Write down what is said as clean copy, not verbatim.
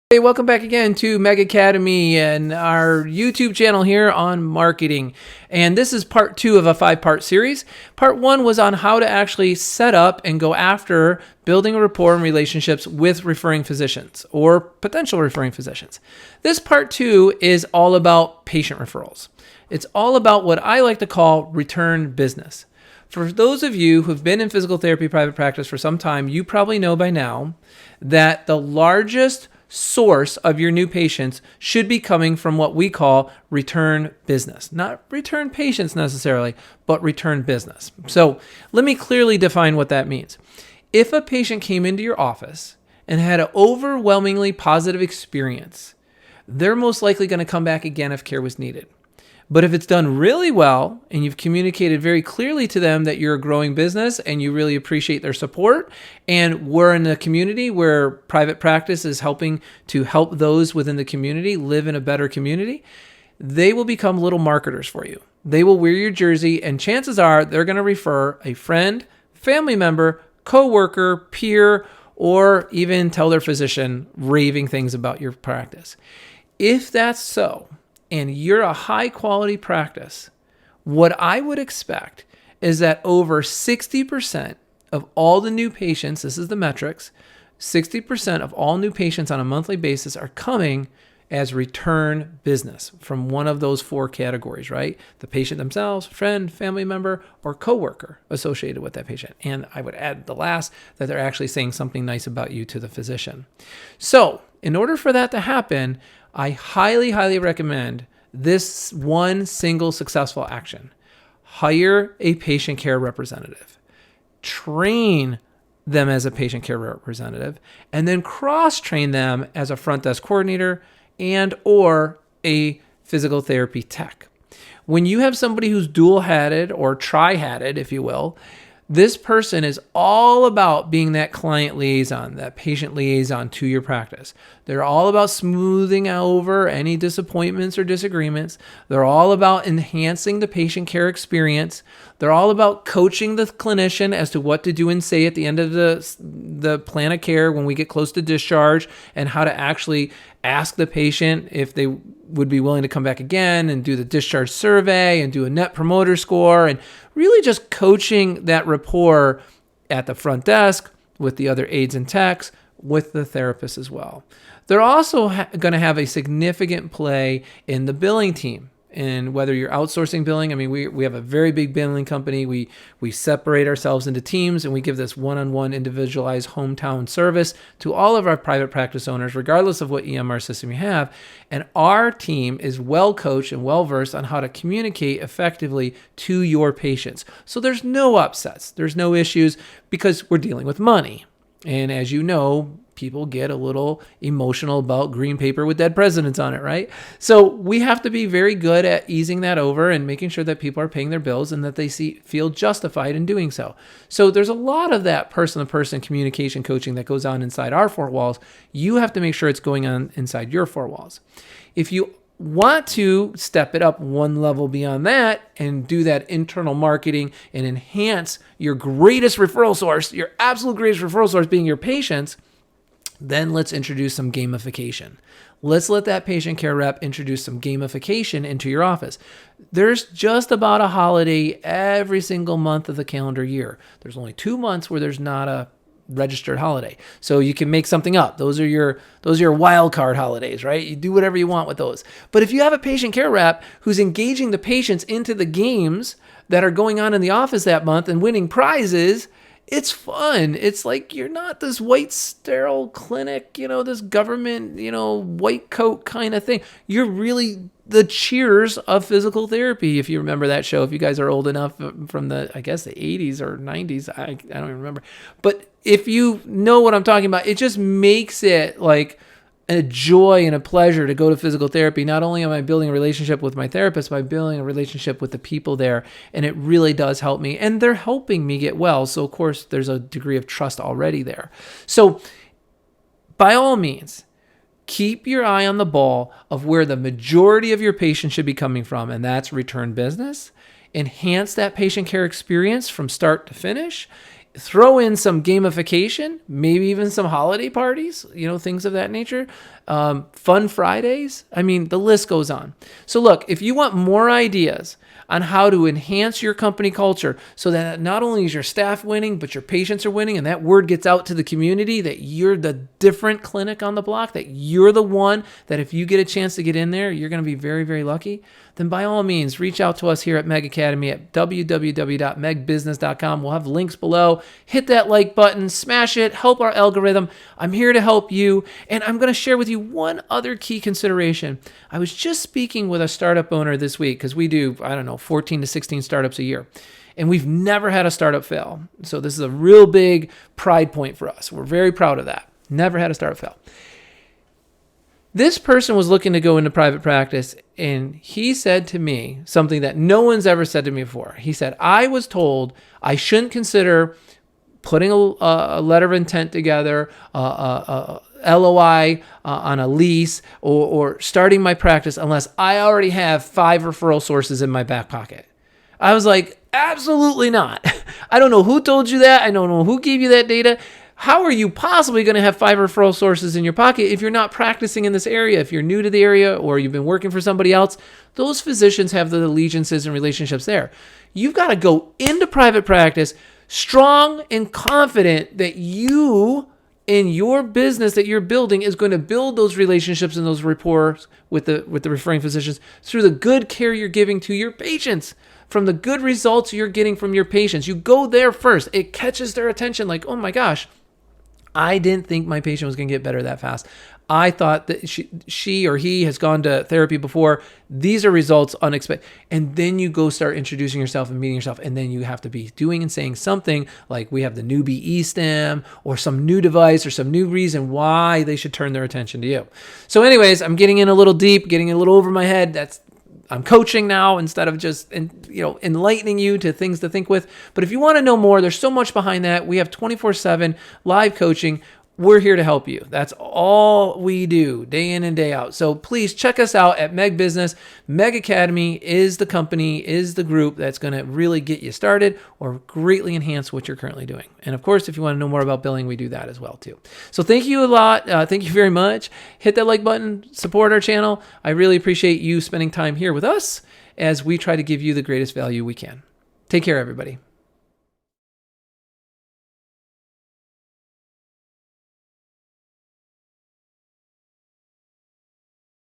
Hey, welcome back again to Meg Academy and our YouTube channel here on marketing. And this is part 2 of a 5-part series. Part 1 was on how to actually set up and go after building a rapport and relationships with referring physicians or potential referring physicians. This part 2 is all about patient referrals. It's all about what I like to call return business. For those of you who've been in physical therapy private practice for some time, you probably know by now that the largest source of your new patients should be coming from what we call return business. Not return patients necessarily, but return business. So let me clearly define what that means. If a patient came into your office and had an overwhelmingly positive experience, they're most likely going to come back again if care was needed. But if it's done really well and you've communicated very clearly to them that you're a growing business and you really appreciate their support, and we're in a community where private practice is helping to help those within the community live in a better community, they will become little marketers for you. They will wear your jersey, and chances are they're going to refer a friend, family member, coworker, peer, or even tell their physician raving things about your practice. If that's so, and you're a high quality practice, what I would expect is that over 60% of all the new patients, this is the metrics, 60% of all new patients on a monthly basis are coming as return business from one of those 4 categories, right? The patient themselves, friend, family member, or coworker associated with that patient. And I would add the last, that they're actually saying something nice about you to the physician. So in order for that to happen, I highly, highly recommend this one single successful action. Hire a patient care representative. Train them as a patient care representative, and then cross-train them as a front desk coordinator and or a physical therapy tech. When you have somebody who's dual-hatted or tri-hatted, if you will, this person is all about being that client liaison, that patient liaison to your practice. They're all about smoothing over any disappointments or disagreements. They're all about enhancing the patient care experience. They're all about coaching the clinician as to what to do and say at the end of the plan of care when we get close to discharge, and how to actually ask the patient if they would be willing to come back again, and do the discharge survey and do a net promoter score, and really just coaching that rapport at the front desk with the other aides and techs, with the therapist as well. They're also going to have a significant play in the billing team. And whether you're outsourcing billing, I mean, we have a very big billing company. We separate ourselves into teams, and we give this one-on-one individualized hometown service to all of our private practice owners, regardless of what EMR system you have. And our team is well coached and well versed on how to communicate effectively to your patients. So there's no upsets, there's no issues, because we're dealing with money. And as you know, people get a little emotional about green paper with dead presidents on it, right? So we have to be very good at easing that over and making sure that people are paying their bills and that they feel justified in doing so. So there's a lot of that person-to-person communication coaching that goes on inside our 4 walls. You have to make sure it's going on inside your 4 walls. If you want to step it up one level beyond that and do that internal marketing and enhance your greatest referral source, your absolute greatest referral source being your patients, then let's introduce some gamification. Let's let that patient care rep introduce some gamification into your office. There's just about a holiday every single month of the calendar year. There's only 2 months where there's not a registered holiday. So you can make something up. Those are your wild card holidays, right? You do whatever you want with those. But if you have a patient care rep who's engaging the patients into the games that are going on in the office that month and winning prizes, it's fun. It's like you're not this white sterile clinic, this government, white coat kind of thing. You're really the Cheers of physical therapy, if you remember that show. If you guys are old enough from the 80s or 90s, I don't even remember. But if you know what I'm talking about, it just makes it like a joy and a pleasure to go to physical therapy. Not only am I building a relationship with my therapist, but I'm building a relationship with the people there, and it really does help me. And they're helping me get well. So, of course, there's a degree of trust already there. So, by all means, keep your eye on the ball of where the majority of your patients should be coming from, and that's return business. Enhance that patient care experience from start to finish. Throw in some gamification, maybe even some holiday parties, things of that nature. Fun Fridays. I mean, the list goes on. So look, if you want more ideas on how to enhance your company culture so that not only is your staff winning, but your patients are winning, and that word gets out to the community that you're the different clinic on the block, that you're the one that if you get a chance to get in there, you're going to be very, very lucky, then by all means, reach out to us here at Meg Academy at www.megbusiness.com. We'll have links below. Hit that like button, smash it, help our algorithm. I'm here to help you. And I'm going to share with you one other key consideration. I was just speaking with a startup owner this week because we do, 14 to 16 startups a year. And we've never had a startup fail. So this is a real big pride point for us. We're very proud of that. Never had a startup fail. This person was looking to go into private practice, and he said to me something that no one's ever said to me before. He said, I was told I shouldn't consider putting a letter of intent together, a LOI on a lease, or starting my practice unless I already have 5 referral sources in my back pocket. I was like, absolutely not. I don't know who told you that. I don't know who gave you that data. How are you possibly going to have 5 referral sources in your pocket if you're not practicing in this area? If you're new to the area or you've been working for somebody else, those physicians have the allegiances and relationships there. You've got to go into private practice strong and confident that you in your business that you're building is going to build those relationships and those rapport with the referring physicians through the good care you're giving to your patients, from the good results you're getting from your patients. You go there first. It catches their attention like, oh my gosh, I didn't think my patient was going to get better that fast. I thought that she or he has gone to therapy before. These are results unexpected. And then you go start introducing yourself and meeting yourself. And then you have to be doing and saying something like we have the newbie e-stem or some new device or some new reason why they should turn their attention to you. So anyways, I'm getting in a little deep, getting a little over my head. I'm coaching now instead of just enlightening you to things to think with. But if you want to know more, there's so much behind that. We have 24/7 live coaching. We're here to help you. That's all we do day in and day out. So please check us out at Meg Business. Meg Academy is the company, is the group that's going to really get you started or greatly enhance what you're currently doing. And of course, if you want to know more about billing, we do that as well too. So thank you a lot. Thank you very much. Hit that like button, support our channel. I really appreciate you spending time here with us as we try to give you the greatest value we can. Take care, everybody.